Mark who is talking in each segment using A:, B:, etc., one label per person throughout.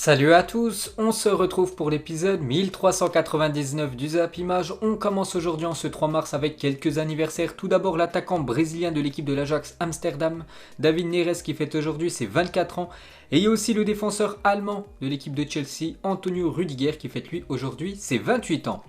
A: Salut à tous, on se retrouve pour l'épisode 1399 du Zap Image. On commence aujourd'hui en ce 3 mars avec quelques anniversaires. Tout d'abord l'attaquant brésilien de l'équipe de l'Ajax Amsterdam, David Neres, qui fête aujourd'hui ses 24 ans. Et il y a aussi le défenseur allemand de l'équipe de Chelsea, Antonio Rüdiger, qui fête lui aujourd'hui ses 28 ans.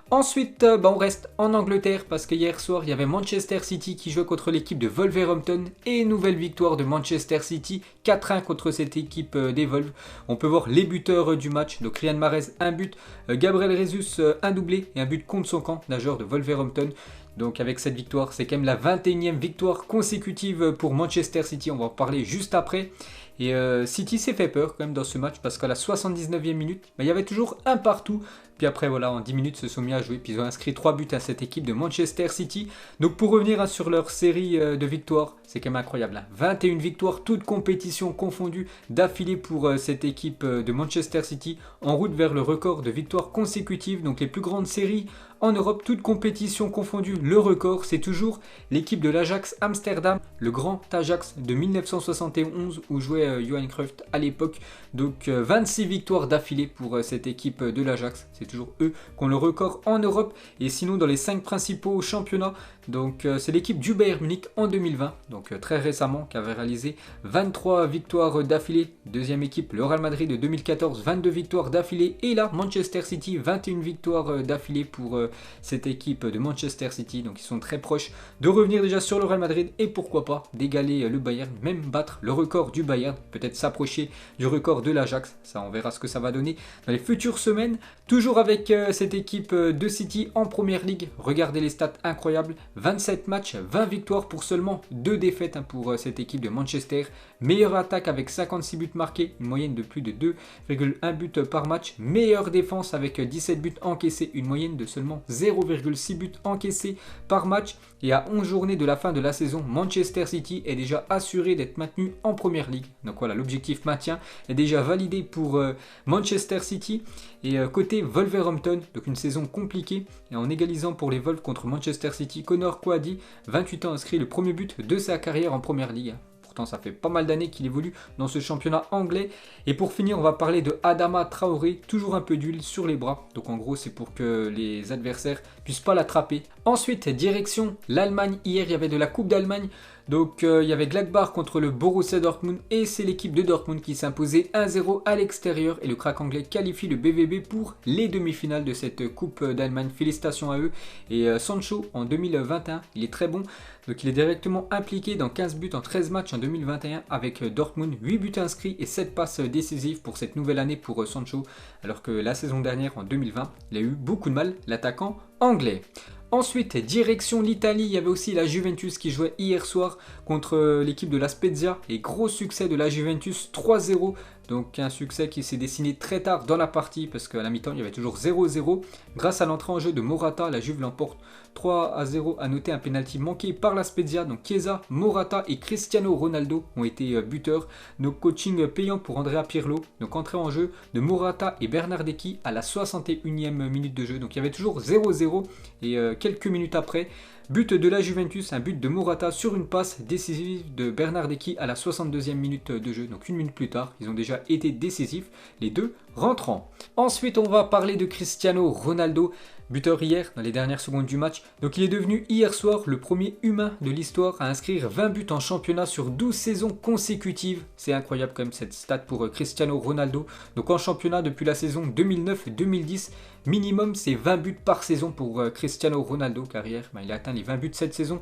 A: Ensuite, on reste en Angleterre parce que hier soir, il y avait Manchester City qui jouait contre l'équipe de Wolverhampton et nouvelle victoire de Manchester City, 4-1 contre cette équipe des Wolves. On peut voir les buteurs du match, donc Riyad Mahrez un but, Gabriel Jesus un doublé et un but contre son camp, nageur de Wolverhampton. Donc avec cette victoire, c'est quand même la 21e victoire consécutive pour Manchester City, on va en parler juste après. Et City s'est fait peur quand même dans ce match parce qu'à la 79e minute, il y avait toujours un partout. Puis après, voilà, en 10 minutes, se sont mis à jouer. Puis ils ont inscrit 3 buts à cette équipe de Manchester City. Donc pour revenir sur leur série de victoires, c'est quand même incroyable. 21 victoires, toutes compétitions confondues d'affilée pour cette équipe de Manchester City. En route vers le record de victoires consécutives. Donc les plus grandes séries en Europe, toutes compétitions confondues. Le record, c'est toujours l'équipe de l'Ajax Amsterdam, le grand Ajax de 1971 où jouait Johan Cruyff à l'époque. Donc 26 victoires d'affilée pour cette équipe de l'Ajax. C'est toujours eux qui ont le record en Europe. Et sinon, dans les 5 principaux championnats, donc c'est l'équipe du Bayern Munich en 2020, donc très récemment, qui avait réalisé 23 victoires d'affilée. Deuxième équipe, le Real Madrid de 2014, 22 victoires d'affilée. Et là, Manchester City, 21 victoires d'affilée pour cette équipe de Manchester City. Donc ils sont très proches de revenir déjà sur le Real Madrid et pourquoi pas d'égaler le Bayern, même battre le record du Bayern, peut-être s'approcher du record de l'Ajax. Ça, on verra ce que ça va donner dans les futures semaines. Toujours avec cette équipe de City en Première Ligue. Regardez les stats incroyables. 27 matchs, 20 victoires pour seulement 2 défaites pour cette équipe de Manchester. Meilleure attaque avec 56 buts marqués, une moyenne de plus de 2,1 buts par match. Meilleure défense avec 17 buts encaissés, une moyenne de seulement 0,6 buts encaissés par match. Et à 11 journées de la fin de la saison, Manchester City est déjà assuré d'être maintenu en Première Ligue. Donc voilà, l'objectif maintien est déjà validé pour Manchester City. Et côté Wolverhampton, donc une saison compliquée, et en égalisant pour les Wolves contre Manchester City, Conor Coady, 28 ans, inscrit le premier but de sa carrière en Première Ligue. Pourtant, ça fait pas mal d'années qu'il évolue dans ce championnat anglais. Et pour finir, on va parler de Adama Traoré, toujours un peu d'huile sur les bras. Donc en gros, c'est pour que les adversaires puissent pas l'attraper. Ensuite, direction l'Allemagne. Hier, il y avait de la Coupe d'Allemagne. Donc il y avait Gladbach contre le Borussia Dortmund et c'est l'équipe de Dortmund qui s'imposait 1-0 à l'extérieur et le crack anglais qualifie le BVB pour les demi-finales de cette Coupe d'Allemagne. Félicitations à eux. Et Sancho en 2021, il est très bon. Donc il est directement impliqué dans 15 buts en 13 matchs en 2021 avec Dortmund, 8 buts inscrits et 7 passes décisives pour cette nouvelle année pour Sancho. Alors que la saison dernière en 2020, il a eu beaucoup de mal, l'attaquant anglais. Ensuite, direction l'Italie, il y avait aussi la Juventus qui jouait hier soir contre l'équipe de la Spezia et gros succès de la Juventus 3-0. Donc un succès qui s'est dessiné très tard dans la partie parce qu'à la mi-temps il y avait toujours 0-0. Grâce à l'entrée en jeu de Morata, la Juve l'emporte 3-0. À noter un penalty manqué par la Spezia. Donc Chiesa, Morata et Cristiano Ronaldo ont été buteurs. Donc coaching payant pour Andrea Pirlo. Donc entrée en jeu de Morata et Bernardeschi à la 61e minute de jeu. Donc il y avait toujours 0-0 et quelques minutes après, but de la Juventus, un but de Morata sur une passe décisive de Bernardeschi à la 62e minute de jeu. Donc une minute plus tard, ils ont déjà été décisifs, les deux rentrants. Ensuite, on va parler de Cristiano Ronaldo, buteur hier dans les dernières secondes du match. Donc il est devenu hier soir le premier humain de l'histoire à inscrire 20 buts en championnat sur 12 saisons consécutives. C'est incroyable quand même cette stat pour Cristiano Ronaldo. Donc en championnat depuis la saison 2009-2010, minimum c'est 20 buts par saison pour Cristiano Ronaldo. Carrière, il a atteint les 20 buts cette saison.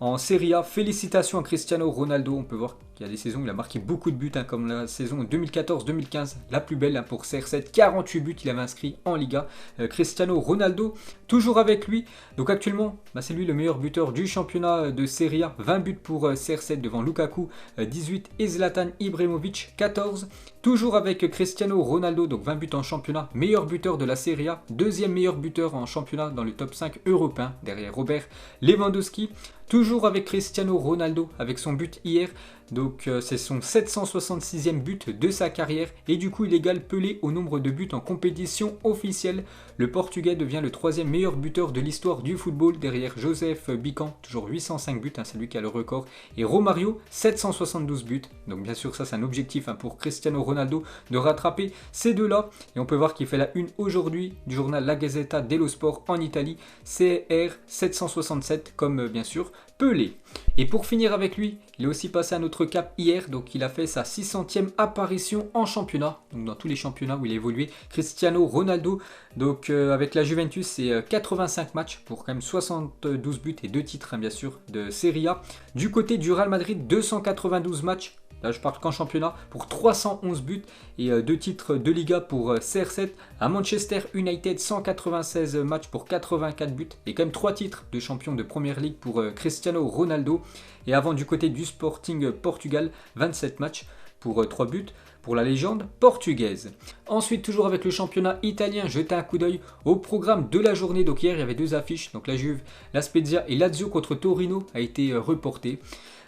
A: En Serie A, félicitations à Cristiano Ronaldo. On peut voir qu'il y a des saisons où il a marqué beaucoup de buts, comme la saison 2014-2015, la plus belle pour CR7. 48 buts il avait inscrit en Liga. Cristiano Ronaldo, toujours avec lui. Donc actuellement, c'est lui le meilleur buteur du championnat de Serie A. 20 buts pour CR7 devant Lukaku, 18 et Zlatan Ibrahimovic, 14. Toujours avec Cristiano Ronaldo, donc 20 buts en championnat, meilleur buteur de la Serie A, deuxième meilleur buteur en championnat dans le top 5 européen, derrière Robert Lewandowski. Toujours avec Cristiano Ronaldo, avec son but hier, Donc c'est son 766e but de sa carrière et du coup il égale Pelé au nombre de buts en compétition officielle. Le Portugais devient le 3e meilleur buteur de l'histoire du football derrière Joseph Bican, toujours 805 buts, c'est lui qui a le record, et Romario 772 buts. Donc bien sûr ça c'est un objectif pour Cristiano Ronaldo de rattraper ces deux-là. Et on peut voir qu'il fait la une aujourd'hui du journal La Gazzetta dello Sport en Italie, CR 767 comme bien sûr Pelé. Et pour finir avec lui, il est aussi passé à notre cap hier, donc il a fait sa 600e apparition en championnat, donc dans tous les championnats où il a évolué. Cristiano Ronaldo, donc avec la Juventus, c'est 85 matchs pour quand même 72 buts et 2 titres bien sûr de Serie A. Du côté du Real Madrid, 292 matchs. Là, je parle qu'en championnat pour 311 buts et 2 titres de Liga pour CR7. À Manchester United, 196 matchs pour 84 buts et quand même 3 titres de champion de Première Ligue pour Cristiano Ronaldo. Et avant du côté du Sporting Portugal, 27 matchs pour 3 buts pour la légende portugaise. Ensuite, toujours avec le championnat italien, jetez un coup d'œil au programme de la journée. Donc hier, il y avait 2 affiches, donc la Juve, la Spezia et Lazio contre Torino a été reporté.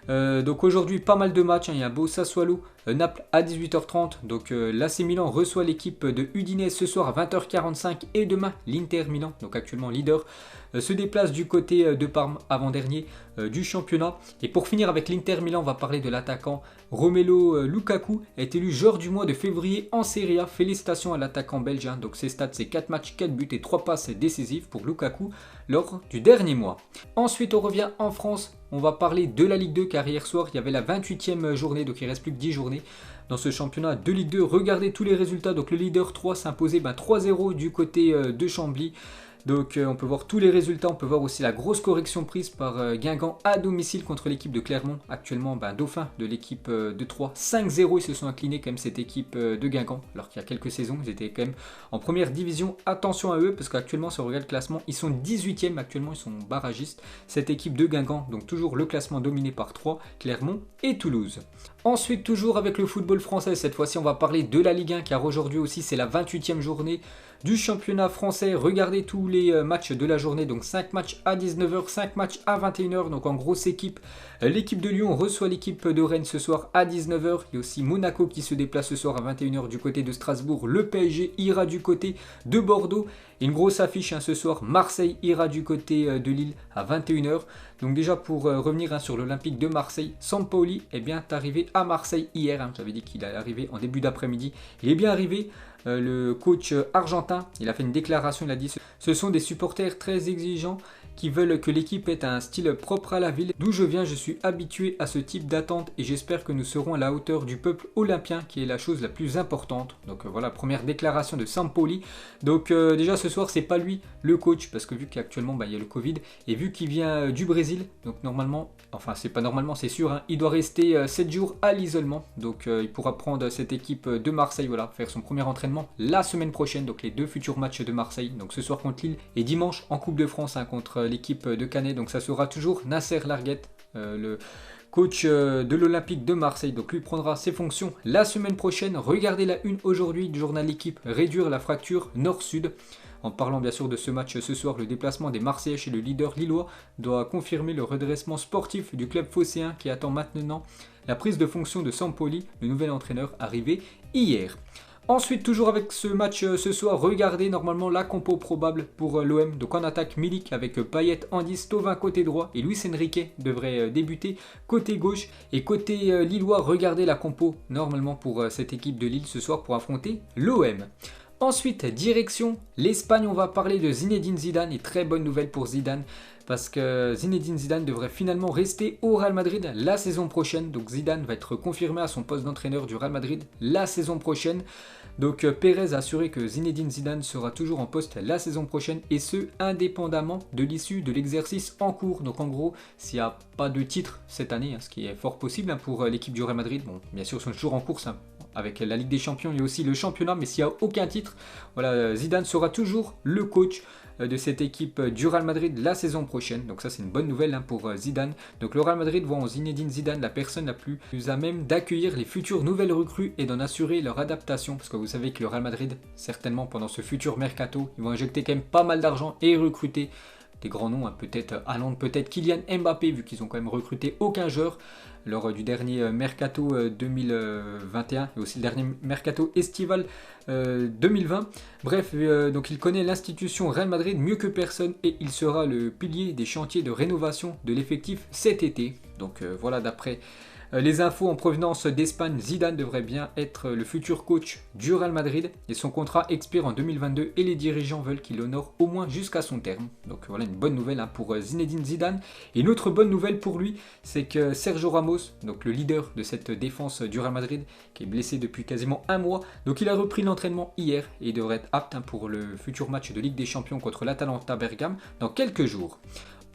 A: Donc aujourd'hui pas mal de matchs, il y a un beau Sassuolo, Naples à 18h30, donc l'AC Milan reçoit l'équipe de Udinese ce soir à 20h45 et demain l'Inter Milan, donc actuellement leader, se déplace du côté de Parme avant-dernier du championnat. Et pour finir avec l'Inter Milan, on va parler de l'attaquant Romelu Lukaku, est élu joueur du mois de février en Serie A. Félicitations à l'attaquant belge, donc ses stats c'est 4 matchs, 4 buts et 3 passes décisives pour Lukaku lors du dernier mois. Ensuite on revient en France, on va parler de la Ligue 2 car hier soir il y avait la 28e journée, donc il ne reste plus que 10 journées dans ce championnat de Ligue 2. Regardez tous les résultats, donc le leader 3 s'imposait 3-0 du côté de Chambly. Donc on peut voir tous les résultats, on peut voir aussi la grosse correction prise par Guingamp à domicile contre l'équipe de Clermont. Actuellement dauphin de l'équipe de Troyes, 5-0 ils se sont inclinés quand même cette équipe de Guingamp. Alors qu'il y a quelques saisons ils étaient quand même en première division. Attention à eux parce qu'actuellement si on regarde le classement, ils sont 18e actuellement, ils sont barragistes. Cette équipe de Guingamp, donc toujours le classement dominé par Troyes, Clermont et Toulouse. Ensuite toujours avec le football français, cette fois-ci on va parler de la Ligue 1 car aujourd'hui aussi c'est la 28e journée du championnat français. Regardez tous les matchs de la journée, donc 5 matchs à 19h, 5 matchs à 21h, donc en grosse équipe. L'équipe de Lyon reçoit l'équipe de Rennes ce soir à 19h. Il y a aussi Monaco qui se déplace ce soir à 21h du côté de Strasbourg. Le PSG ira du côté de Bordeaux. Et une grosse affiche ce soir, Marseille ira du côté de Lille à 21h. Donc déjà pour revenir sur l'Olympique de Marseille, Sampaoli est bien arrivé à Marseille hier. J'avais dit qu'il allait arriver en début d'après-midi. Il est bien arrivé. Le coach argentin, il a fait une déclaration, il a dit « Ce sont des supporters très exigeants qui veulent que l'équipe ait un style propre à la ville. D'où je viens, je suis habitué à ce type d'attente et j'espère que nous serons à la hauteur du peuple olympien qui est la chose la plus importante. » Donc voilà, première déclaration de Sampaoli. Donc déjà ce soir, c'est pas lui le coach parce que vu qu'actuellement il y a le Covid et vu qu'il vient du Brésil, donc normalement, enfin c'est pas normalement, c'est sûr, il doit rester 7 jours à l'isolement. Donc il pourra prendre cette équipe de Marseille, voilà, faire son premier entraînement la semaine prochaine. Donc les 2 futurs matchs de Marseille, donc ce soir contre Lille et dimanche en Coupe de France contre l'équipe de Canet. Donc ça sera toujours Nasser Larguette, le coach de l'Olympique de Marseille. Donc lui prendra ses fonctions la semaine prochaine. Regardez la une aujourd'hui du journal L'équipe, réduire la fracture nord-sud. En parlant bien sûr de ce match ce soir, le déplacement des Marseillais chez le leader lillois doit confirmer le redressement sportif du club phocéen qui attend maintenant la prise de fonction de Sampaoli, le nouvel entraîneur arrivé hier. Ensuite, toujours avec ce match ce soir, regardez normalement la compo probable pour l'OM. Donc en attaque, Milik avec Payet en 10, Thauvin côté droit et Luis Enrique devrait débuter côté gauche. Et côté lillois, regardez la compo normalement pour cette équipe de Lille ce soir pour affronter l'OM. Ensuite, direction l'Espagne, on va parler de Zinedine Zidane et très bonne nouvelle pour Zidane parce que Zinedine Zidane devrait finalement rester au Real Madrid la saison prochaine. Donc Zidane va être confirmé à son poste d'entraîneur du Real Madrid la saison prochaine. Donc Pérez a assuré que Zinedine Zidane sera toujours en poste la saison prochaine et ce indépendamment de l'issue de l'exercice en cours. Donc en gros, s'il n'y a pas de titre cette année, ce qui est fort possible pour l'équipe du Real Madrid, bon bien sûr ils sont toujours en course avec la Ligue des Champions et aussi le championnat, mais s'il n'y a aucun titre, voilà, Zidane sera toujours le coach de cette équipe du Real Madrid la saison prochaine. Donc ça c'est une bonne nouvelle pour Zidane. Donc le Real Madrid voit en Zinedine Zidane la personne la plus à même d'accueillir les futures nouvelles recrues et d'en assurer leur adaptation. Parce que vous savez que le Real Madrid, certainement pendant ce futur mercato, ils vont injecter quand même pas mal d'argent et recruter des grands noms, peut-être Haaland, peut-être Kylian Mbappé, vu qu'ils ont quand même recruté aucun joueur lors du dernier mercato 2021 et aussi le dernier mercato estival 2020. Bref, donc il connaît l'institution Real Madrid mieux que personne et il sera le pilier des chantiers de rénovation de l'effectif cet été. Donc voilà, d'après les infos en provenance d'Espagne, Zidane devrait bien être le futur coach du Real Madrid et son contrat expire en 2022 et les dirigeants veulent qu'il honore au moins jusqu'à son terme. Donc voilà une bonne nouvelle pour Zinedine Zidane. Et une autre bonne nouvelle pour lui, c'est que Sergio Ramos, donc le leader de cette défense du Real Madrid, qui est blessé depuis quasiment un mois, donc il a repris l'entraînement hier et il devrait être apte pour le futur match de Ligue des Champions contre l'Atalanta Bergame dans quelques jours.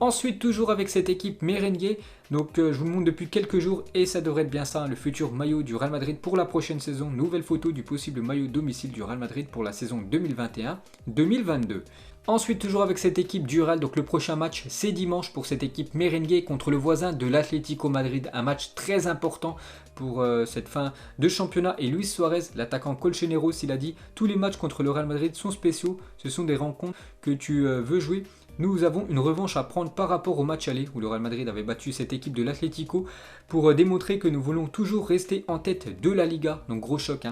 A: Ensuite, toujours avec cette équipe merengue, donc je vous le montre depuis quelques jours et ça devrait être bien ça, le futur maillot du Real Madrid pour la prochaine saison. Nouvelle photo du possible maillot domicile du Real Madrid pour la saison 2021-2022. Ensuite, toujours avec cette équipe du Real, donc le prochain match c'est dimanche pour cette équipe merengue contre le voisin de l'Atlético Madrid. Un match très important pour cette fin de championnat. Et Luis Suarez, l'attaquant colchoneros, il a dit « Tous les matchs contre le Real Madrid sont spéciaux, ce sont des rencontres que tu veux jouer. Nous avons une revanche à prendre par rapport au match aller où le Real Madrid avait battu cette équipe de l'Atlético pour démontrer que nous voulons toujours rester en tête de la Liga. Donc gros choc,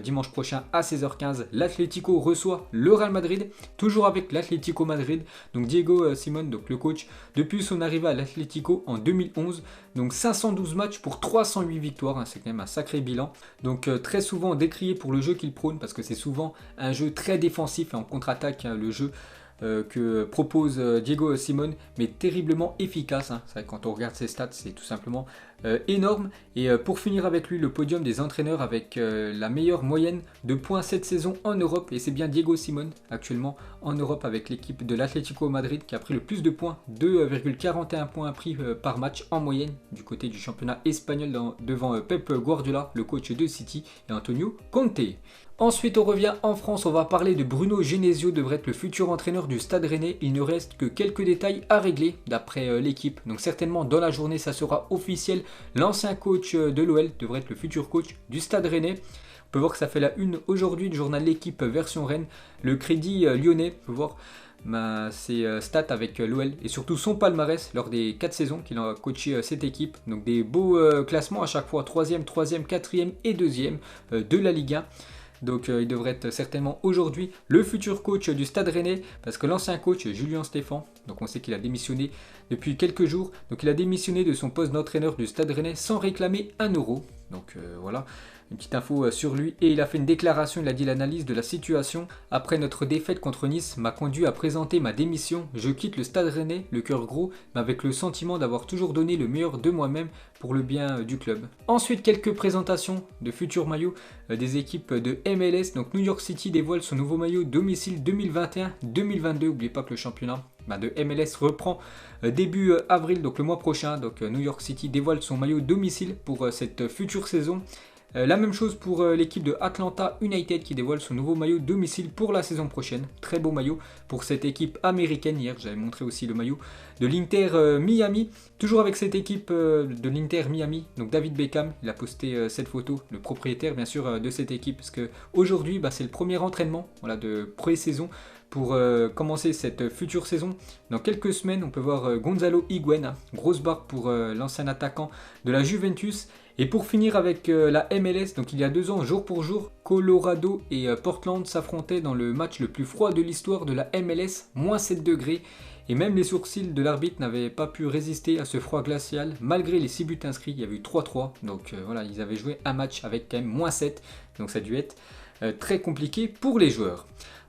A: dimanche prochain à 16h15, l'Atlético reçoit le Real Madrid, toujours avec l'Atlético Madrid. Donc Diego Simón, donc le coach, depuis son arrivée à l'Atlético en 2011, donc 512 matchs pour 308 victoires, c'est quand même un sacré bilan. Donc très souvent décrié pour le jeu qu'il prône parce que c'est souvent un jeu très défensif et en contre-attaque, le jeu que propose Diego Simón, mais terriblement efficace. C'est vrai que quand on regarde ses stats, c'est tout simplement énorme. Et pour finir avec lui, le podium des entraîneurs avec la meilleure moyenne de points cette saison en Europe. Et c'est bien Diego Simón actuellement en Europe avec l'équipe de l'Atlético Madrid qui a pris le plus de points, 2,41 points pris par match en moyenne du côté du championnat espagnol devant Pep Guardiola, le coach de City, et Antonio Conte. Ensuite, on revient en France, on va parler de Bruno Genesio, devrait être le futur entraîneur du Stade Rennais. Il ne reste que quelques détails à régler d'après l'équipe. Donc certainement dans la journée, ça sera officiel. L'ancien coach de l'OL devrait être le futur coach du Stade Rennais. On peut voir que ça fait la une aujourd'hui du journal L'équipe version Rennes. Le Crédit Lyonnais, on peut voir ses stats avec l'OL et surtout son palmarès lors des 4 saisons qu'il a coaché cette équipe. Donc des beaux classements à chaque fois, 3e, 4e et 2e de la Ligue 1. Donc il devrait être certainement aujourd'hui le futur coach du Stade Rennais parce que l'ancien coach Julien Stéphan, donc on sait qu'il a démissionné depuis quelques jours, donc il a démissionné de son poste d'entraîneur du Stade Rennais sans réclamer 1 euro. Donc voilà, une petite info sur lui. Et il a fait une déclaration, il a dit l'analyse de la situation. Après notre défaite contre Nice m'a conduit à présenter ma démission. Je quitte le Stade Rennais, le cœur gros, mais avec le sentiment d'avoir toujours donné le meilleur de moi-même pour le bien du club. Ensuite, quelques présentations de futurs maillots des équipes de MLS. Donc New York City dévoile son nouveau maillot domicile 2021-2022. N'oubliez pas que le championnat de MLS reprend début avril, donc le mois prochain. Donc New York City dévoile son maillot domicile pour cette future saison. La même chose pour l'équipe de Atlanta United qui dévoile son nouveau maillot domicile pour la saison prochaine. Très beau maillot pour cette équipe américaine. Hier, j'avais montré aussi le maillot de l'Inter Miami. Toujours avec cette équipe de l'Inter Miami. Donc David Beckham, il a posté cette photo, le propriétaire bien sûr de cette équipe. Parce qu'aujourd'hui, c'est le premier entraînement de pré-saison pour commencer cette future saison. Dans quelques semaines, on peut voir Gonzalo Higuaín, grosse barre pour l'ancien attaquant de la Juventus. Et pour finir avec la MLS, donc il y a 2 ans, jour pour jour, Colorado et Portland s'affrontaient dans le match le plus froid de l'histoire de la MLS, moins 7 degrés. Et même les sourcils de l'arbitre n'avaient pas pu résister à ce froid glacial. Malgré les 6 buts inscrits, il y avait eu 3-3. Donc voilà, ils avaient joué un match avec quand même moins 7. Donc ça a dû être très compliqué pour les joueurs.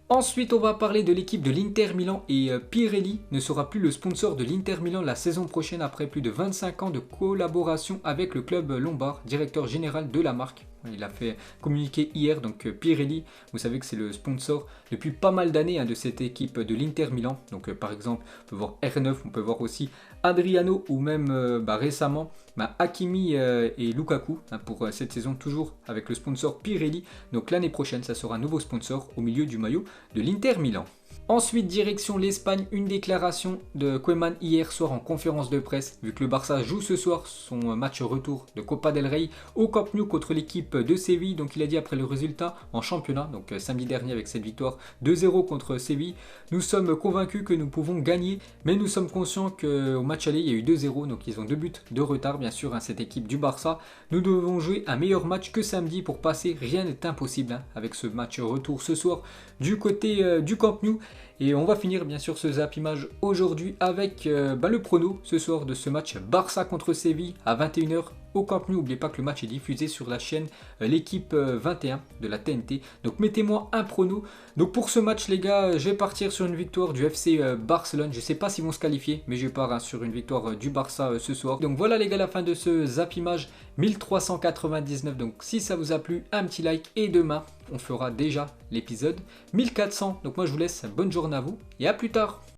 A: Ensuite, on va parler de l'équipe de l'Inter Milan et Pirelli ne sera plus le sponsor de l'Inter Milan la saison prochaine après plus de 25 ans de collaboration avec le club lombard, directeur général de la marque. Il a fait communiquer hier, donc Pirelli, vous savez que c'est le sponsor depuis pas mal d'années de cette équipe de l'Inter Milan. Donc par exemple, on peut voir R9, on peut voir aussi Adriano ou même récemment Hakimi et Lukaku pour cette saison toujours avec le sponsor Pirelli. Donc l'année prochaine, ça sera un nouveau sponsor au milieu du maillot de l'Inter Milan. Ensuite, direction l'Espagne, une déclaration de Koeman hier soir en conférence de presse, vu que le Barça joue ce soir son match retour de Copa del Rey au Camp Nou contre l'équipe de Séville. Donc il a dit après le résultat en championnat, donc samedi dernier avec cette victoire 2-0 contre Séville, nous sommes convaincus que nous pouvons gagner, mais nous sommes conscients qu'au match aller il y a eu 2-0, donc ils ont 2 buts de retard bien sûr, cette équipe du Barça. Nous devons jouer un meilleur match que samedi pour passer, rien n'est impossible avec ce match retour ce soir du côté du Camp Nou. Et on va finir bien sûr ce Zap Image aujourd'hui avec le prono ce soir de ce match Barça contre Séville à 21h au Camp Nou. N'oubliez pas que le match est diffusé sur la chaîne l'équipe 21 de la TNT. Donc mettez-moi un prono. Donc pour ce match les gars, je vais partir sur une victoire du FC Barcelone. Je ne sais pas s'ils vont se qualifier, mais je pars sur une victoire du Barça ce soir. Donc voilà les gars, la fin de ce Zap Image 1399. Donc si ça vous a plu, un petit like et demain on fera déjà l'épisode 1400. Donc moi je vous laisse, bonne journée à vous et à plus tard.